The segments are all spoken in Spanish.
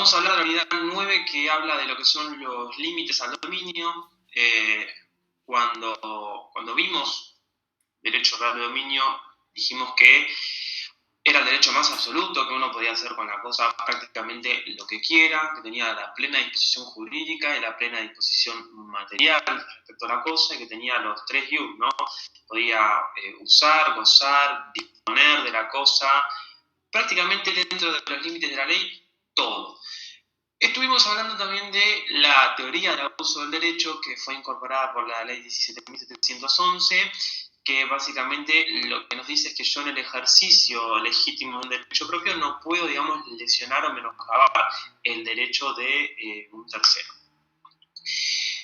Vamos a hablar de la unidad 9 que habla de lo que son los límites al dominio. Cuando vimos derecho real de dominio, dijimos que era el derecho más absoluto, que uno podía hacer con la cosa prácticamente lo que quiera, que tenía la plena disposición jurídica y la plena disposición material respecto a la cosa, y que tenía los 3 use, ¿no? Podía usar, gozar, disponer de la cosa, prácticamente dentro de los límites de la ley, todo. Estuvimos hablando también de la teoría del abuso del derecho, que fue incorporada por la ley 17.711, que básicamente lo que nos dice es que yo en el ejercicio legítimo del derecho propio no puedo, digamos, lesionar o menoscabar el derecho de un tercero.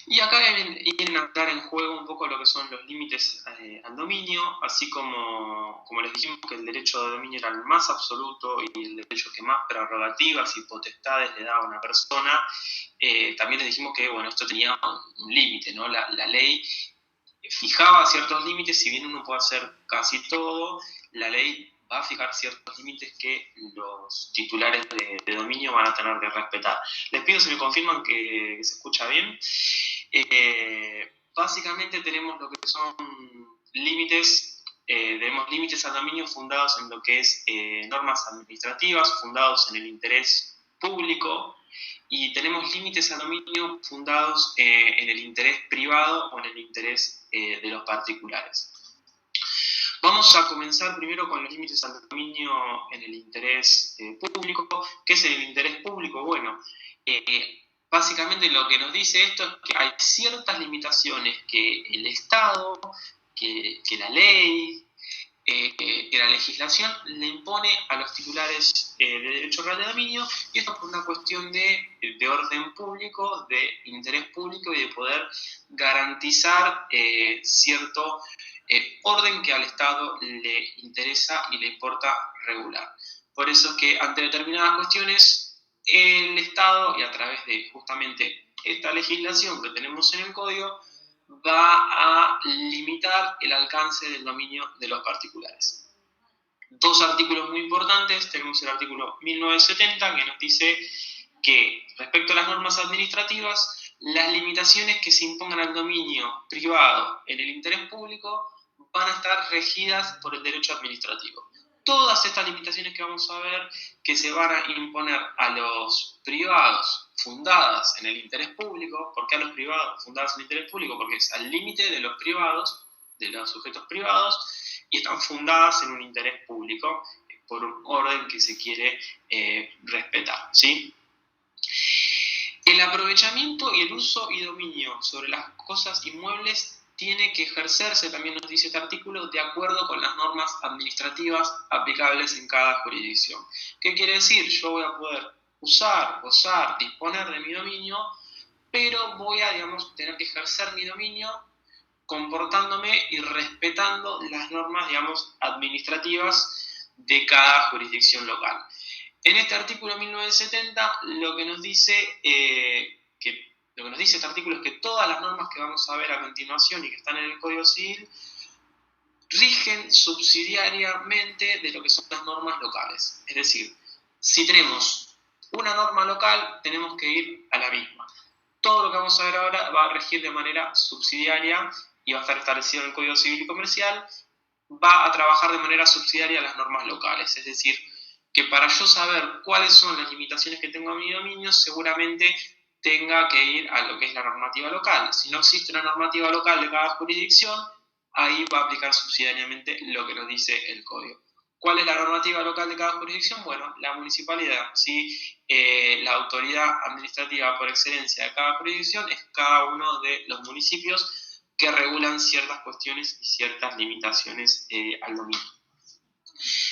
Y acá vienen a entrar en juego un poco lo que son los límites al dominio, así como les dijimos que el derecho de dominio era el más absoluto y el derecho que más prerrogativas y potestades le daba a una persona. También les dijimos que, bueno, esto tenía un límite, ¿no? La ley fijaba ciertos límites, si bien uno puede hacer casi todo, la ley va a fijar ciertos límites que los titulares de dominio van a tener que respetar. Les pido si me confirman que se escucha bien. Básicamente tenemos lo que son límites, tenemos límites al dominio fundados en lo que es normas administrativas, fundados en el interés público, y tenemos límites al dominio fundados en el interés privado o en el interés de los particulares. Vamos a comenzar primero con los límites al dominio en el interés público. ¿Qué es el interés público? Bueno, básicamente lo que nos dice esto es que hay ciertas limitaciones que el Estado, que la ley, que la legislación le impone a los titulares de derecho real de dominio, y esto por una cuestión de orden público, de interés público y de poder garantizar cierto orden que al Estado le interesa y le importa regular. Por eso es que ante determinadas cuestiones el Estado, y a través de justamente esta legislación que tenemos en el Código, va a limitar el alcance del dominio de los particulares. 2 artículos muy importantes. Tenemos el artículo 1970, que nos dice que respecto a las normas administrativas, las limitaciones que se impongan al dominio privado en el interés público van a estar regidas por el derecho administrativo. Todas estas limitaciones que vamos a ver que se van a imponer a los privados fundadas en el interés público. ¿Por qué a los privados fundadas en el interés público? Porque es al límite de los privados, de los sujetos privados, y están fundadas en un interés público por un orden que se quiere respetar, ¿sí? El aprovechamiento y el uso y dominio sobre las cosas inmuebles tiene que ejercerse, también nos dice este artículo, de acuerdo con las normas administrativas aplicables en cada jurisdicción. ¿Qué quiere decir? Yo voy a poder usar, gozar, disponer de mi dominio, pero voy a, digamos, tener que ejercer mi dominio comportándome y respetando las normas, digamos, administrativas de cada jurisdicción local. En este artículo 1970 lo que nos dice este artículo es que todas las normas que vamos a ver a continuación y que están en el Código Civil rigen subsidiariamente de lo que son las normas locales. Es decir, si tenemos una norma local, tenemos que ir a la misma. Todo lo que vamos a ver ahora va a regir de manera subsidiaria y va a estar establecido en el Código Civil y Comercial, va a trabajar de manera subsidiaria a las normas locales. Es decir, que para yo saber cuáles son las limitaciones que tengo a mi dominio, seguramente tenga que ir a lo que es la normativa local. Si no existe una normativa local de cada jurisdicción, ahí va a aplicar subsidiariamente lo que nos dice el Código. ¿Cuál es la normativa local de cada jurisdicción? Bueno, la municipalidad, ¿sí? La autoridad administrativa por excelencia de cada jurisdicción es cada uno de los municipios que regulan ciertas cuestiones y ciertas limitaciones al dominio.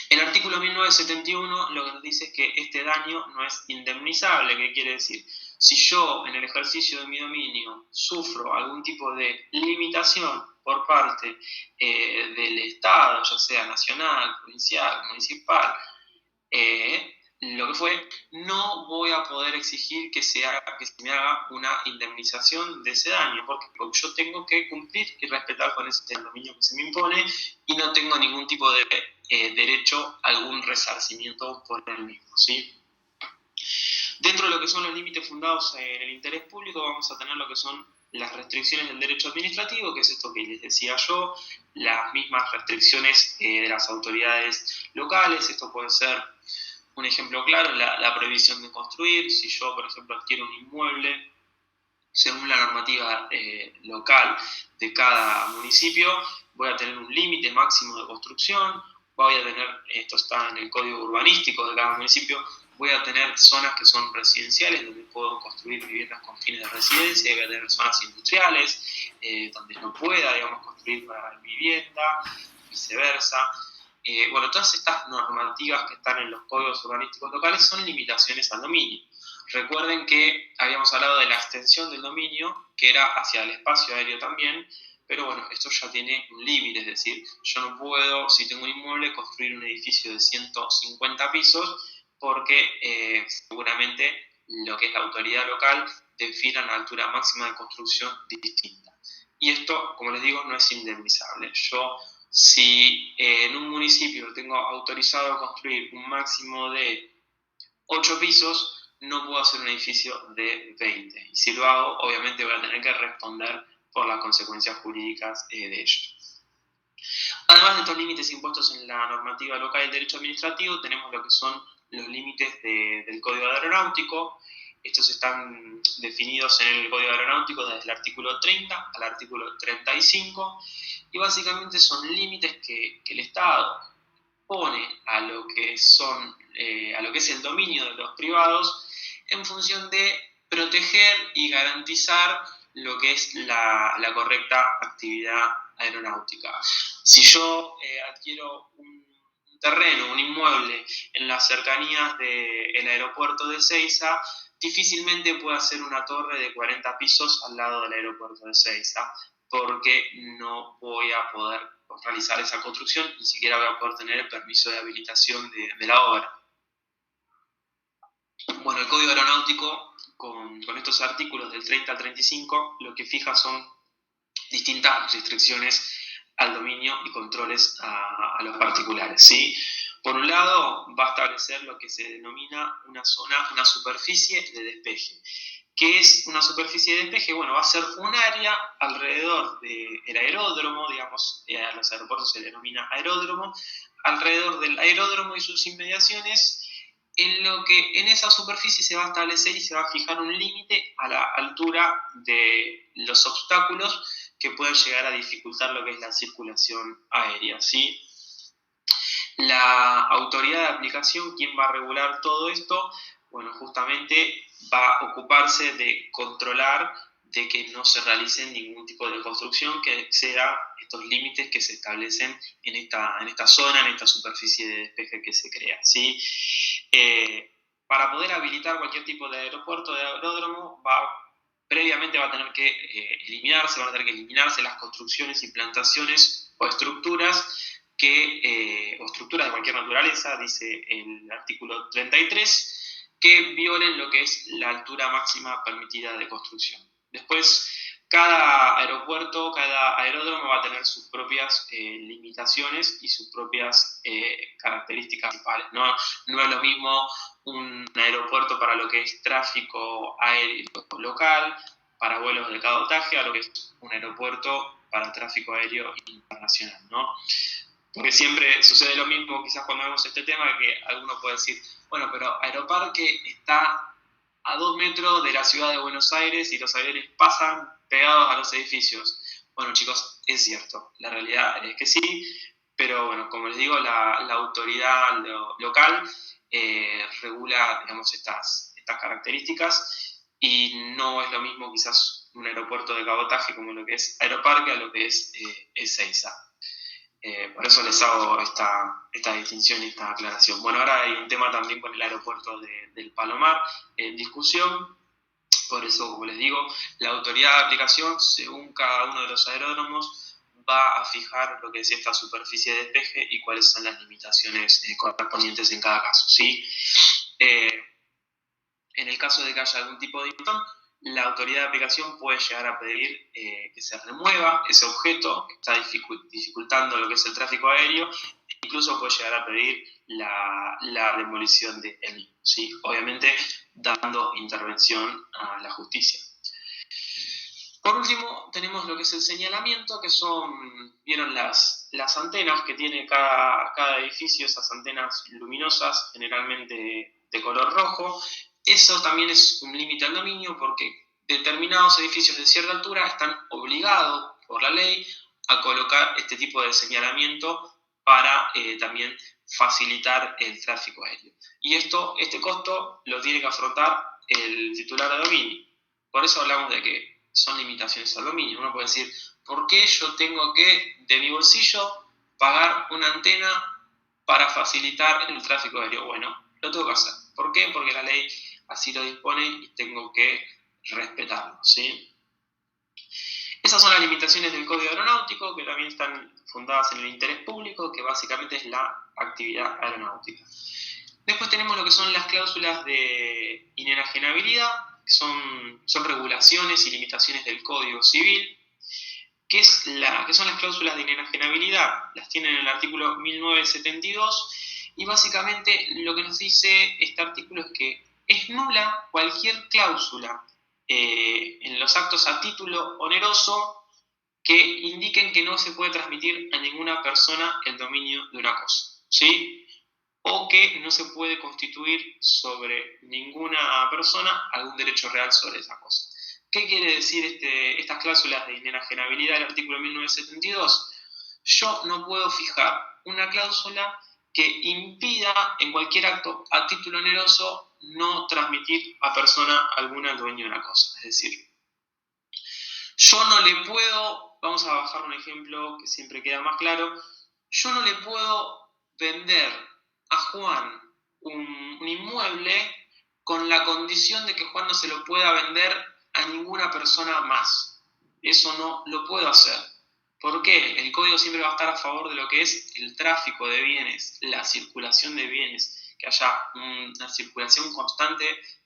El artículo 1971 lo que nos dice es que este daño no es indemnizable. ¿Qué quiere decir? Si yo en el ejercicio de mi dominio sufro algún tipo de limitación por parte del Estado, ya sea nacional, provincial, municipal, lo que fue, no voy a poder exigir que se me haga una indemnización de ese daño, porque yo tengo que cumplir y respetar con ese dominio que se me impone y no tengo ningún tipo de derecho a algún resarcimiento por el mismo, ¿sí? Dentro Dentro de lo que son los límites fundados en el interés público vamos a tener lo que son las restricciones del derecho administrativo, que es esto que les decía yo, las mismas restricciones de las autoridades locales. Esto puede ser un ejemplo claro, la prohibición de construir. Si yo, por ejemplo, adquiero un inmueble, según la normativa local de cada municipio, voy a tener un límite máximo de construcción, voy a tener, esto está en el código urbanístico de cada municipio, voy a tener zonas que son residenciales, donde puedo construir viviendas con fines de residencia, y voy a tener zonas industriales, donde no pueda, digamos, construir para vivienda, viceversa. Bueno, todas estas normativas que están en los códigos urbanísticos locales son limitaciones al dominio. Recuerden que habíamos hablado de la extensión del dominio, que era hacia el espacio aéreo también, pero bueno, esto ya tiene un límite, es decir, yo no puedo, si tengo un inmueble, construir un edificio de 150 pisos, porque seguramente lo que es la autoridad local defina una altura máxima de construcción distinta. Y esto, como les digo, no es indemnizable. Yo, si en un municipio tengo autorizado a construir un máximo de 8 pisos, no puedo hacer un edificio de 20. Y si lo hago, obviamente voy a tener que responder por las consecuencias jurídicas de ello. Además de estos límites impuestos en la normativa local del derecho administrativo, tenemos lo que son los límites del Código Aeronáutico. Estos están definidos en el Código Aeronáutico desde el artículo 30 al artículo 35, y básicamente son límites que el Estado pone a lo que es el dominio de los privados, en función de proteger y garantizar lo que es la correcta actividad aeronáutica. Si yo adquiero un terreno, un inmueble en las cercanías del aeropuerto de Ezeiza, difícilmente puedo hacer una torre de 40 pisos al lado del aeropuerto de Ezeiza, porque no voy a poder realizar esa construcción, ni siquiera voy a poder tener el permiso de habilitación de la obra. Bueno, el Código Aeronáutico, con estos artículos del 30 al 35, lo que fija son distintas restricciones al dominio y controles a los particulares, ¿sí? Por un lado, va a establecer lo que se denomina una superficie de despeje. ¿Qué es una superficie de despeje? Bueno, va a ser un área alrededor del aeródromo, digamos, a los aeropuertos se le denomina aeródromo, alrededor del aeródromo y sus inmediaciones, en lo que en esa superficie se va a establecer y se va a fijar un límite a la altura de los obstáculos que pueden llegar a dificultar lo que es la circulación aérea, ¿sí? La autoridad de aplicación, ¿quién va a regular todo esto? Bueno, justamente va a ocuparse de controlar de que no se realice ningún tipo de construcción que exceda estos límites que se establecen en esta zona, en esta superficie de despeje que se crea, ¿sí? Para poder habilitar cualquier tipo de aeropuerto, de aeródromo, previamente van a tener que eliminarse las construcciones y plantaciones o estructuras o estructuras de cualquier naturaleza, dice el artículo 33, que violen lo que es la altura máxima permitida de construcción. Después, cada aeropuerto, cada aeródromo va a tener sus propias limitaciones y sus propias características principales. No es lo mismo un aeropuerto para lo que es tráfico aéreo local, para vuelos de cabotaje, a lo que es un aeropuerto para tráfico aéreo internacional, ¿no? Porque siempre sucede lo mismo, quizás cuando vemos este tema, que alguno puede decir, bueno, pero Aeroparque está a 2 metros de la ciudad de Buenos Aires y los aviones pasan pegados a los edificios. Bueno, chicos, es cierto, la realidad es que sí, pero bueno, como les digo, la autoridad local regula, digamos, estas características, y no es lo mismo quizás un aeropuerto de cabotaje como lo que es Aeroparque a lo que es Ezeiza. Por eso les hago esta distinción y esta aclaración. Bueno, ahora hay un tema también con el aeropuerto del Palomar en discusión. Por eso, como les digo, la autoridad de aplicación, según cada uno de los aeródromos, va a fijar lo que es esta superficie de despeje y cuáles son las limitaciones correspondientes en cada caso, ¿sí? En el caso de que haya algún tipo de infracción, la autoridad de aplicación puede llegar a pedir que se remueva ese objeto que está dificultando lo que es el tráfico aéreo, incluso puede llegar a pedir la demolición de él mismo, ¿sí? Obviamente dando intervención a la justicia. Por último, tenemos lo que es el señalamiento, que son, vieron las antenas que tiene cada edificio, esas antenas luminosas, generalmente de color rojo. Eso también es un límite al dominio porque determinados edificios de cierta altura están obligados por la ley a colocar este tipo de señalamiento para también facilitar el tráfico aéreo. Y este costo lo tiene que afrontar el titular de dominio. Por eso hablamos de que son limitaciones al dominio. Uno puede decir, ¿por qué yo tengo que, de mi bolsillo, pagar una antena para facilitar el tráfico aéreo? Bueno, lo tengo que hacer. ¿Por qué? Porque la ley así lo dispone y tengo que respetarlo, ¿sí? Esas son las limitaciones del Código Aeronáutico, que también están fundadas en el interés público, que básicamente es la actividad aeronáutica. Después tenemos lo que son las cláusulas de inenajenabilidad, que son regulaciones y limitaciones del Código Civil. ¿Qué son las cláusulas de inenajenabilidad? Las tienen en el artículo 1972 y básicamente lo que nos dice este artículo es que es nula cualquier cláusula en los actos a título oneroso que indiquen que no se puede transmitir a ninguna persona el dominio de una cosa, ¿sí? O que no se puede constituir sobre ninguna persona algún derecho real sobre esa cosa. ¿Qué quiere decir estas cláusulas de inenajenabilidad del artículo 1972? Yo no puedo fijar una cláusula que impida en cualquier acto a título oneroso no transmitir a persona alguna el dueño de una cosa. Es decir, yo no le puedo, vamos a bajar un ejemplo que siempre queda más claro, yo no le puedo vender a Juan un inmueble con la condición de que Juan no se lo pueda vender a ninguna persona más. Eso no lo puedo hacer. ¿Por qué? El código siempre va a estar a favor de lo que es el tráfico de bienes, la circulación de bienes, que haya una circulación constante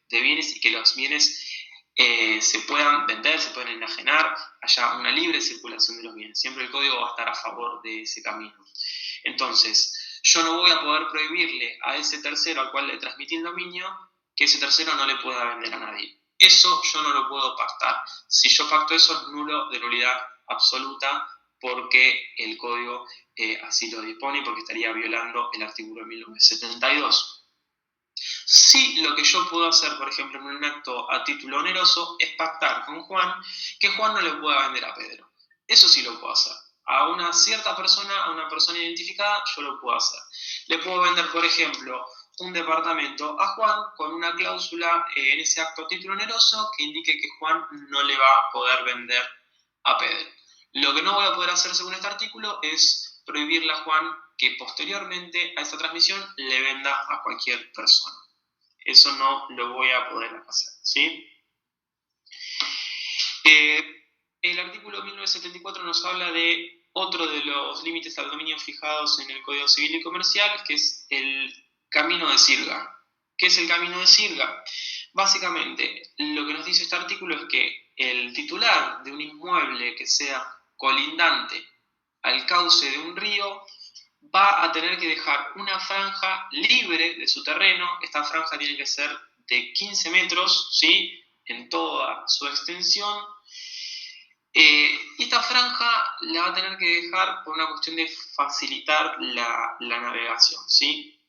de bienes y que los bienes se puedan vender, se puedan enajenar, haya una libre circulación de los bienes. Siempre el código va a estar a favor de ese camino. Entonces, yo no voy a poder prohibirle a ese tercero al cual le transmití el dominio que ese tercero no le pueda vender a nadie. Eso yo no lo puedo pactar. Si yo pacto eso es nulo, de nulidad absoluta, porque el código así lo dispone y porque estaría violando el artículo 1972. Sí, lo que yo puedo hacer, por ejemplo, en un acto a título oneroso, es pactar con Juan que Juan no le pueda vender a Pedro. Eso sí lo puedo hacer. A una cierta persona, a una persona identificada, yo lo puedo hacer. Le puedo vender, por ejemplo, un departamento a Juan con una cláusula en ese acto a título oneroso que indique que Juan no le va a poder vender a Pedro. Lo que no voy a poder hacer según este artículo es prohibirle a Juan que posteriormente a esta transmisión le venda a cualquier persona. Eso no lo voy a poder hacer, ¿sí? El artículo 1974 nos habla de otro de los límites al dominio fijados en el Código Civil y Comercial, que es el camino de sirga. ¿Qué es el camino de sirga? Básicamente, lo que nos dice este artículo es que el titular de un inmueble que sea colindante al cauce de un río va a tener que dejar una franja libre de su terreno. Esta franja tiene que ser de 15 metros, ¿sí?, en toda su extensión. Y esta franja la va a tener que dejar por una cuestión de facilitar la navegación, ¿sí?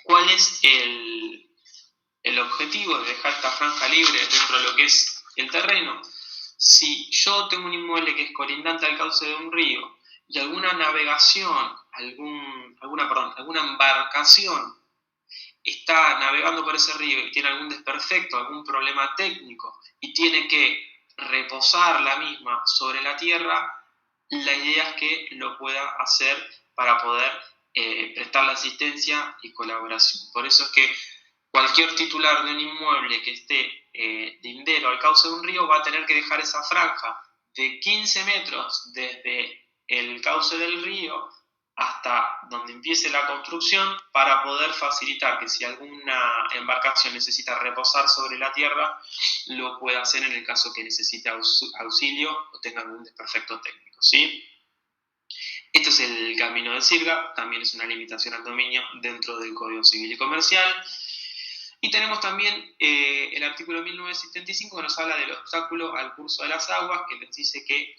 ¿Cuál es el objetivo de dejar esta franja libre dentro de lo que es el terreno? Si yo tengo un inmueble que es colindante al cauce de un río y alguna navegación, alguna embarcación está navegando por ese río y tiene algún desperfecto, algún problema técnico y tiene que reposar la misma sobre la tierra, la idea es que lo pueda hacer para poder prestar la asistencia y colaboración. Por eso es que cualquier titular de un inmueble que esté lindero al cauce de un río va a tener que dejar esa franja de 15 metros desde el cauce del río hasta donde empiece la construcción para poder facilitar que si alguna embarcación necesita reposar sobre la tierra, lo pueda hacer en el caso que necesite auxilio o tenga algún desperfecto técnico, ¿sí? Este es el camino de sirga, también es una limitación al dominio dentro del Código Civil y Comercial. Y tenemos también el artículo 1975 que nos habla del obstáculo al curso de las aguas, que les dice que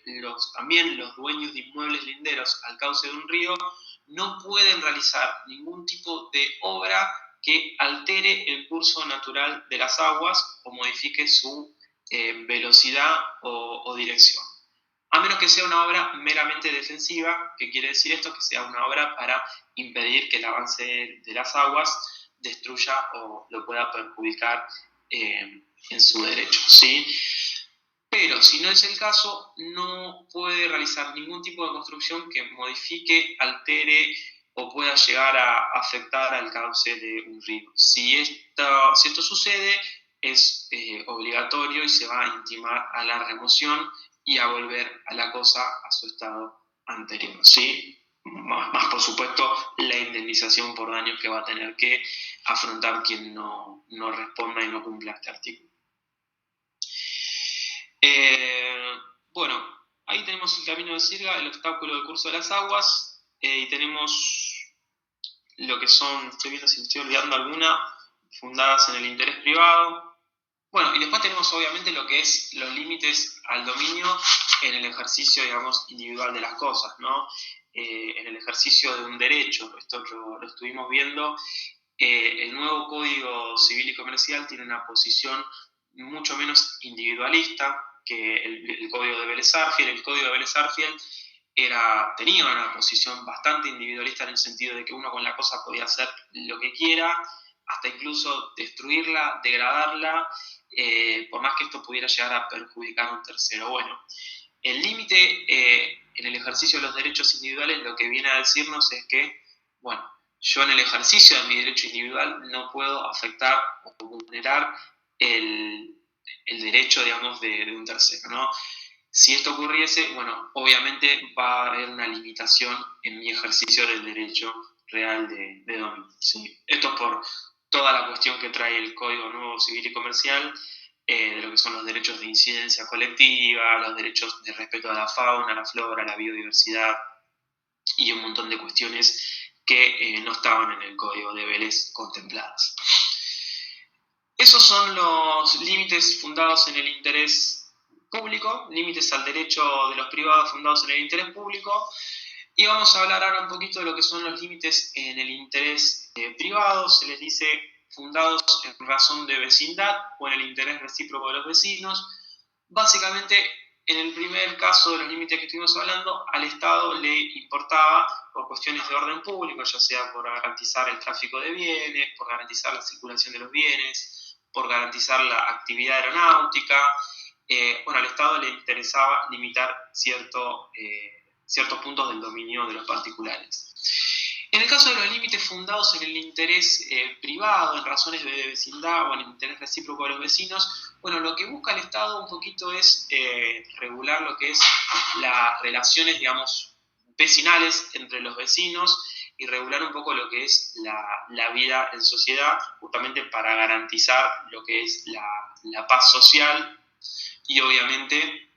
también los dueños de inmuebles linderos al cauce de un río no pueden realizar ningún tipo de obra que altere el curso natural de las aguas o modifique su velocidad o dirección. A menos que sea una obra meramente defensiva, que quiere decir esto, que sea una obra para impedir que el avance de las aguas destruya o lo pueda perjudicar en su derecho, ¿sí? Pero si no es el caso, no puede realizar ningún tipo de construcción que modifique, altere o pueda llegar a afectar al cauce de un río. Si esto sucede, es obligatorio y se va a intimar a la remoción y a volver a la cosa a su estado anterior, ¿sí? Más por supuesto la indemnización por daños que va a tener que afrontar quien no responda y no cumpla este artículo. Bueno, ahí tenemos el camino de sirga, el obstáculo del curso de las aguas, y tenemos lo que son, estoy viendo si me estoy olvidando alguna, fundadas en el interés privado. Bueno, y después tenemos obviamente lo que es los límites al dominio en el ejercicio, digamos, individual de las cosas, ¿no? En el ejercicio de un derecho, esto lo estuvimos viendo. El nuevo Código Civil y Comercial tiene una posición mucho menos individualista que el Código de Vélez-Sarsfield. El Código de Vélez-Sarsfield tenía una posición bastante individualista en el sentido de que uno con la cosa podía hacer lo que quiera, hasta incluso destruirla, degradarla, por más que esto pudiera llegar a perjudicar a un tercero. Bueno, el límite en el ejercicio de los derechos individuales lo que viene a decirnos es que, bueno, yo en el ejercicio de mi derecho individual no puedo afectar o vulnerar el derecho, digamos, de un tercero, ¿no? Si esto ocurriese, bueno, obviamente va a haber una limitación en mi ejercicio del derecho real de dominio, ¿sí? Esto por toda la cuestión que trae el Código Nuevo Civil y Comercial, de lo que son los derechos de incidencia colectiva, los derechos de respeto a la fauna, a la flora, a la biodiversidad y un montón de cuestiones que no estaban en el Código de Vélez contempladas. Esos son los límites fundados en el interés público, límites al derecho de los privados fundados en el interés público, y vamos a hablar ahora un poquito de lo que son los límites en el interés privado. Se les dice fundados en razón de vecindad o en el interés recíproco de los vecinos. Básicamente, en el primer caso de los límites que estuvimos hablando, al Estado le importaba por cuestiones de orden público, ya sea por garantizar el tráfico de bienes, por garantizar la circulación de los bienes, por garantizar la actividad aeronáutica. Al Estado le interesaba limitar ciertos puntos del dominio de los particulares. En el caso de los límites fundados en el interés privado, en razones de vecindad o en el interés recíproco de los vecinos, bueno, lo que busca el Estado un poquito es regular lo que es las relaciones, digamos, vecinales entre los vecinos y regular un poco lo que es la vida en sociedad, justamente para garantizar lo que es la paz social y obviamente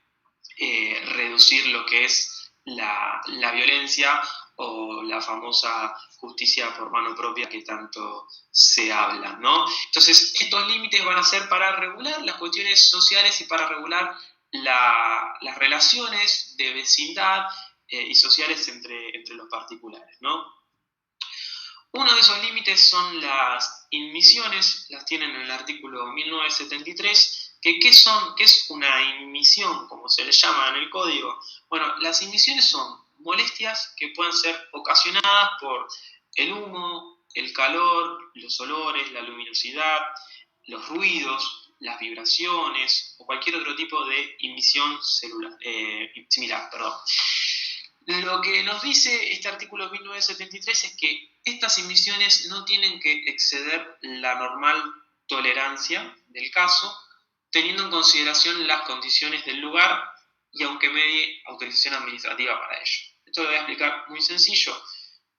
reducir lo que es la violencia o la famosa justicia por mano propia que tanto se habla, ¿no? Entonces, estos límites van a ser para regular las cuestiones sociales y para regular las relaciones de vecindad y sociales entre los particulares, ¿no? Uno de esos límites son las inmisiones, las tienen en el artículo 1973, ¿qué es una inmisión, como se le llama en el código? Bueno, las inmisiones son molestias que pueden ser ocasionadas por el humo, el calor, los olores, la luminosidad, los ruidos, las vibraciones o cualquier otro tipo de similar. Lo que nos dice este artículo 1973 es que estas emisiones no tienen que exceder la normal tolerancia del caso, teniendo en consideración las condiciones del lugar y aunque medie autorización administrativa para ello. Esto lo voy a explicar muy sencillo.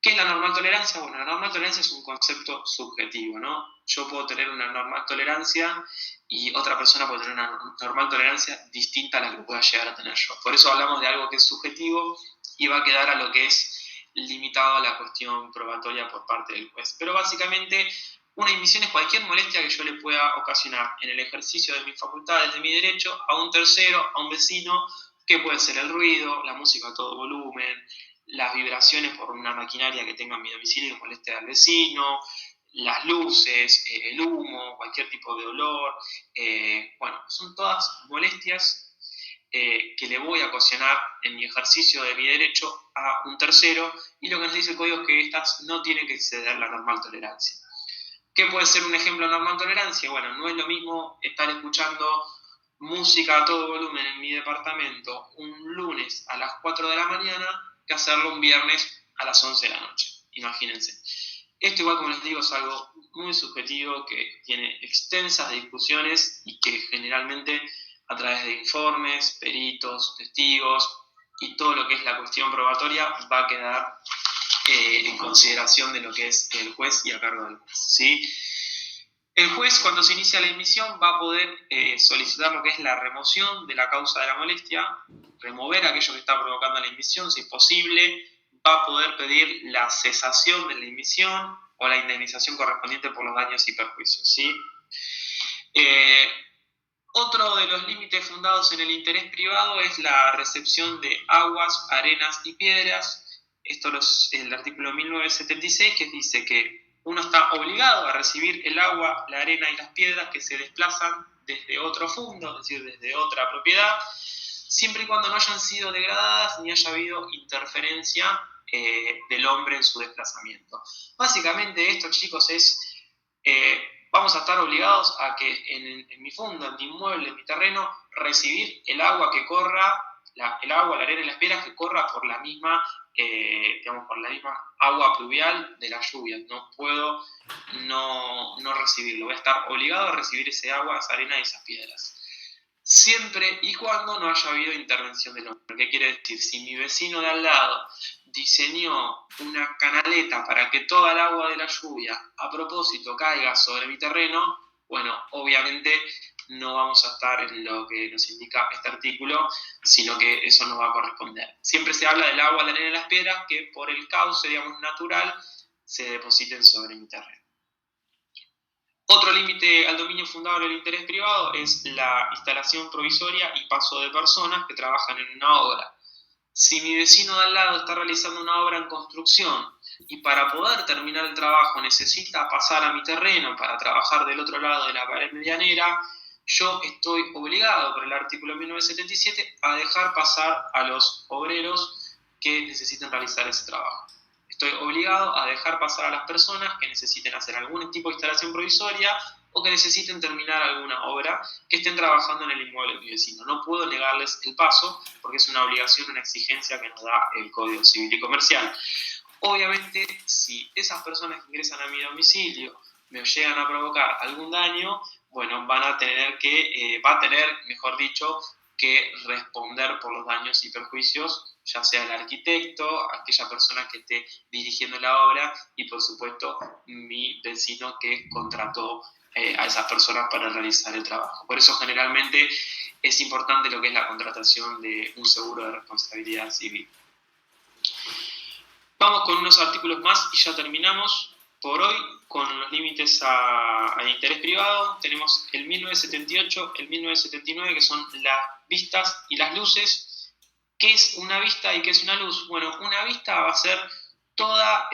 ¿Qué es la normal tolerancia? Bueno, la normal tolerancia es un concepto subjetivo, ¿no? Yo puedo tener una normal tolerancia y otra persona puede tener una normal tolerancia distinta a la que pueda llegar a tener yo. Por eso hablamos de algo que es subjetivo y va a quedar a lo que es limitado a la cuestión probatoria por parte del juez. Pero básicamente una inhibición es cualquier molestia que yo le pueda ocasionar en el ejercicio de mis facultades, de mi derecho, a un tercero, a un vecino, que puede ser el ruido, la música a todo volumen, las vibraciones por una maquinaria que tenga en mi domicilio que moleste al vecino, las luces, el humo, cualquier tipo de olor. Bueno, son todas molestias que le voy a ocasionar en mi ejercicio de mi derecho a un tercero, y lo que nos dice el código es que estas no tienen que exceder la normal tolerancia. ¿Qué puede ser un ejemplo de normal tolerancia? Bueno, no es lo mismo estar escuchando música a todo volumen en mi departamento un lunes a las 4 de la mañana que hacerlo un viernes a las 11 de la noche. Imagínense. Esto, igual como les digo, es algo muy subjetivo que tiene extensas discusiones y que generalmente a través de informes, peritos, testigos y todo lo que es la cuestión probatoria va a quedar en consideración de lo que es el juez y a cargo del juez, ¿sí? El juez, cuando se inicia la emisión, va a poder solicitar lo que es la remoción de la causa de la molestia, remover aquello que está provocando la emisión, si es posible, va a poder pedir la cesación de la emisión o la indemnización correspondiente por los daños y perjuicios, ¿sí? Otro de los límites fundados en el interés privado es la recepción de aguas, arenas y piedras. Esto es el artículo 1976, que dice que uno está obligado a recibir el agua, la arena y las piedras que se desplazan desde otro fundo, es decir, desde otra propiedad, siempre y cuando no hayan sido degradadas ni haya habido interferencia del hombre en su desplazamiento. Básicamente esto, chicos, es... vamos a estar obligados a que en mi fundo, en mi inmueble, en mi terreno, recibir el agua que corra, el agua, la arena y las piedras que corra por la misma, por la misma agua pluvial de las lluvias. No puedo no recibirlo. Voy a estar obligado a recibir ese agua, esa arena y esas piedras. Siempre y cuando no haya habido intervención del hombre. ¿Qué quiere decir? Si mi vecino de al lado diseñó una canaleta para que toda el agua de la lluvia a propósito caiga sobre mi terreno, bueno, obviamente no vamos a estar en lo que nos indica este artículo, sino que eso no va a corresponder. Siempre se habla del agua, la arena y las piedras que por el cauce, digamos, natural, se depositen sobre mi terreno. Otro límite al dominio fundado en el interés privado es la instalación provisoria y paso de personas que trabajan en una obra. Si mi vecino de al lado está realizando una obra en construcción y para poder terminar el trabajo necesita pasar a mi terreno para trabajar del otro lado de la pared medianera, yo estoy obligado por el artículo 1977 a dejar pasar a los obreros que necesiten realizar ese trabajo. Estoy obligado a dejar pasar a las personas que necesiten hacer algún tipo de instalación provisoria o que necesiten terminar alguna obra, que estén trabajando en el inmueble de mi vecino. No puedo negarles el paso porque es una obligación, una exigencia que nos da el Código Civil y Comercial. Obviamente, si esas personas que ingresan a mi domicilio me llegan a provocar algún daño, bueno, va a tener, mejor dicho, que responder por los daños y perjuicios, ya sea el arquitecto, aquella persona que esté dirigiendo la obra y, por supuesto, mi vecino que contrató a esas personas para realizar el trabajo. Por eso, generalmente, es importante lo que es la contratación de un seguro de responsabilidad civil. Vamos con unos artículos más y ya terminamos por hoy con los límites al interés privado. Tenemos el 1978, el 1979, que son las vistas y las luces. ¿Qué es una vista y qué es una luz? Bueno, una vista va a ser toda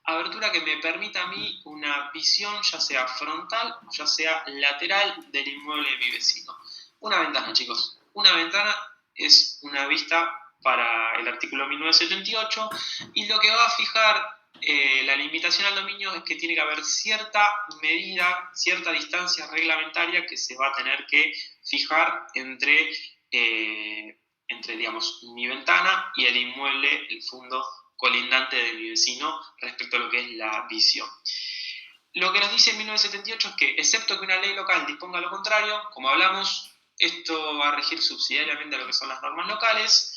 abertura que me permita a mí una visión, ya sea frontal o ya sea lateral del inmueble de mi vecino. Una ventana, chicos. Una ventana es una vista para el artículo 1978, y lo que va a fijar la limitación al dominio es que tiene que haber cierta medida, cierta distancia reglamentaria que se va a tener que fijar entre digamos, mi ventana y el inmueble, el fondo colindante de mi vecino respecto a lo que es la visión. Lo que nos dice en 1978 es que, excepto que una ley local disponga lo contrario, como hablamos, esto va a regir subsidiariamente a lo que son las normas locales.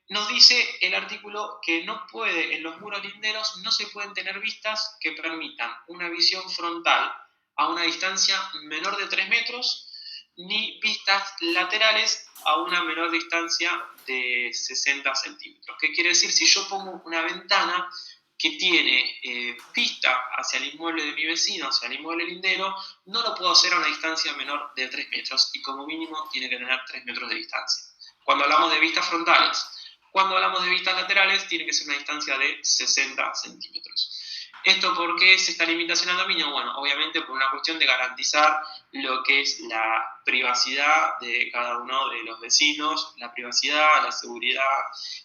Nos dice el artículo que en los muros linderos no se pueden tener vistas que permitan una visión frontal a una distancia menor de 3 metros, ni vistas laterales a una menor distancia de 60 centímetros. ¿Qué quiere decir? Si yo pongo una ventana que tiene vista hacia el inmueble de mi vecino, hacia el inmueble lindero, no lo puedo hacer a una distancia menor de 3 metros y como mínimo tiene que tener 3 metros de distancia. Cuando hablamos de vistas frontales, cuando hablamos de vistas laterales, tiene que ser una distancia de 60 centímetros. ¿Esto por qué es esta limitación al dominio? Bueno, obviamente por una cuestión de garantizar lo que es la privacidad de cada uno de los vecinos, la privacidad, la seguridad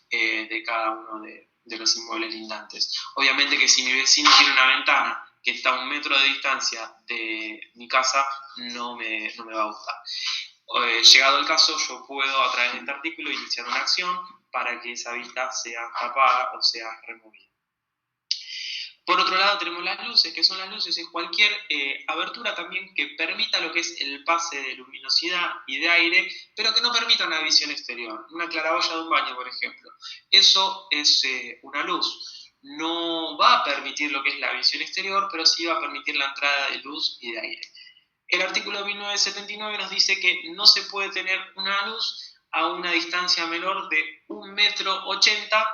de cada uno de los inmuebles lindantes. Obviamente que si mi vecino tiene una ventana que está a 1 metro de distancia de mi casa, no me va a gustar. Llegado el caso, yo puedo a través de este artículo iniciar una acción para que esa vista sea tapada o sea removida. Por otro lado tenemos las luces, que son las luces, es cualquier abertura también que permita lo que es el pase de luminosidad y de aire, pero que no permita una visión exterior. Una claraboya de un baño, por ejemplo. Eso es una luz. No va a permitir lo que es la visión exterior, pero sí va a permitir la entrada de luz y de aire. El artículo 1979 nos dice que no se puede tener una luz a una distancia menor de 1,80 m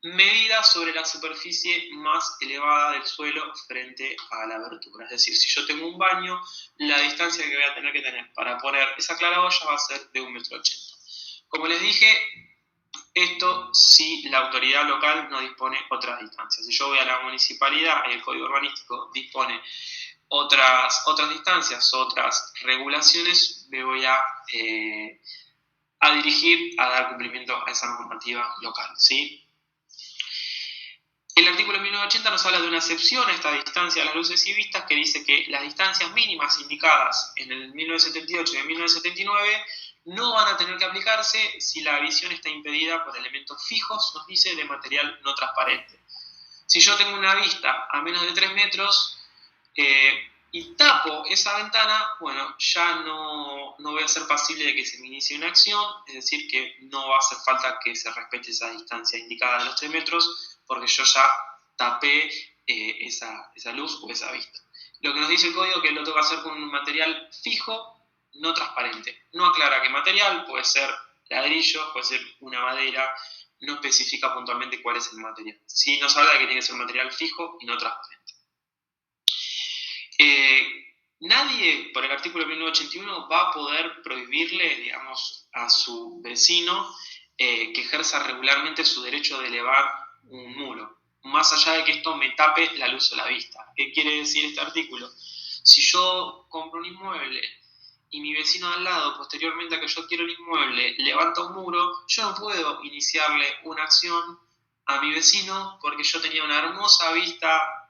medida sobre la superficie más elevada del suelo frente a la abertura. Es decir, si yo tengo un baño, la distancia que voy a tener que tener para poner esa claraboya va a ser de 1,80 m. Como les dije, esto si la autoridad local no dispone otras distancias. Si yo voy a la municipalidad y el código urbanístico dispone otras distancias, otras regulaciones, me voy a dirigir a dar cumplimiento a esa normativa local, ¿sí? El artículo 1980 nos habla de una excepción a esta distancia de las luces y vistas que dice que las distancias mínimas indicadas en el 1978 y en 1979 no van a tener que aplicarse si la visión está impedida por elementos fijos, nos dice, de material no transparente. Si yo tengo una vista a menos de 3 metros y tapo esa ventana, bueno, ya no voy a ser pasible de que se me inicie una acción, es decir, que no va a hacer falta que se respete esa distancia indicada de los 3 metros, porque yo ya tapé esa luz o esa vista. Lo que nos dice el código es que lo tengo que hacer con un material fijo, no transparente. No aclara qué material, puede ser ladrillo, puede ser una madera, no especifica puntualmente cuál es el material. Sí nos habla de que tiene que ser un material fijo y no transparente. Nadie, por el artículo 1981, va a poder prohibirle, digamos, a su vecino que ejerza regularmente su derecho de elevar un muro, más allá de que esto me tape la luz o la vista. ¿Qué quiere decir este artículo? Si yo compro un inmueble y mi vecino de al lado, posteriormente a que yo quiero el inmueble, levanta un muro, yo no puedo iniciarle una acción a mi vecino porque yo tenía una hermosa vista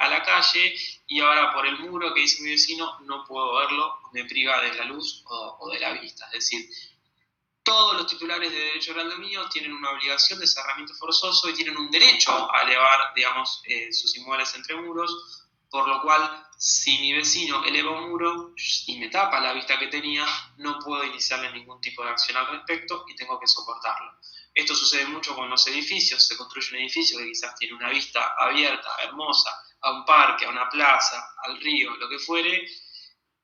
a la calle y ahora por el muro que dice mi vecino no puedo verlo, me priva de la luz o de la vista. Es decir, todos los titulares de derecho oral dominio tienen una obligación de cerramiento forzoso y tienen un derecho a elevar, digamos, sus inmuebles entre muros, por lo cual, si mi vecino eleva un muro y me tapa la vista que tenía, no puedo iniciarle ningún tipo de acción al respecto y tengo que soportarlo. Esto sucede mucho con los edificios. Se construye un edificio que quizás tiene una vista abierta, hermosa, a un parque, a una plaza, al río, lo que fuere,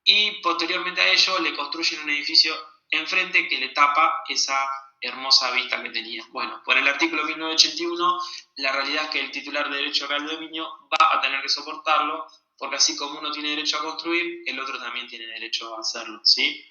y posteriormente a ello le construyen un edificio enfrente que le tapa esa hermosa vista que tenía. Bueno, por el artículo 1981, la realidad es que el titular de derecho real de dominio va a tener que soportarlo, porque así como uno tiene derecho a construir, el otro también tiene derecho a hacerlo, ¿sí?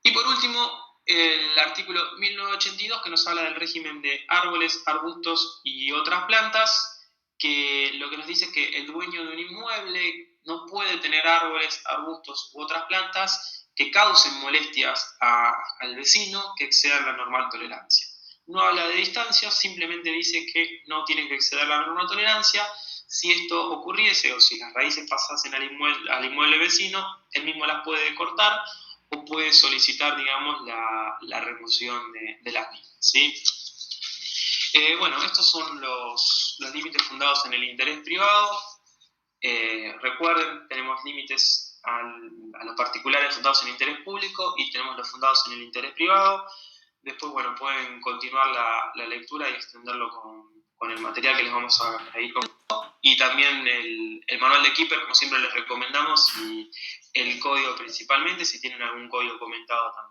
Y por último, el artículo 1982, que nos habla del régimen de árboles, arbustos y otras plantas, que lo que nos dice es que el dueño de un inmueble no puede tener árboles, arbustos u otras plantas que causen molestias al vecino que excedan la normal tolerancia. No habla de distancias, simplemente dice que no tienen que exceder la normal tolerancia. Si esto ocurriese o si las raíces pasasen al inmueble vecino, él mismo las puede cortar o puede solicitar, digamos, la remoción de las mismas, ¿sí? Bueno, estos son los límites fundados en el interés privado. Recuerden, tenemos límites a los particulares fundados en el interés público y tenemos los fundados en el interés privado. Después, bueno, pueden continuar la lectura y extenderlo con el material que les vamos a ir comentando. y también el manual de Keeper, como siempre les recomendamos, y el código principalmente, si tienen algún código comentado también.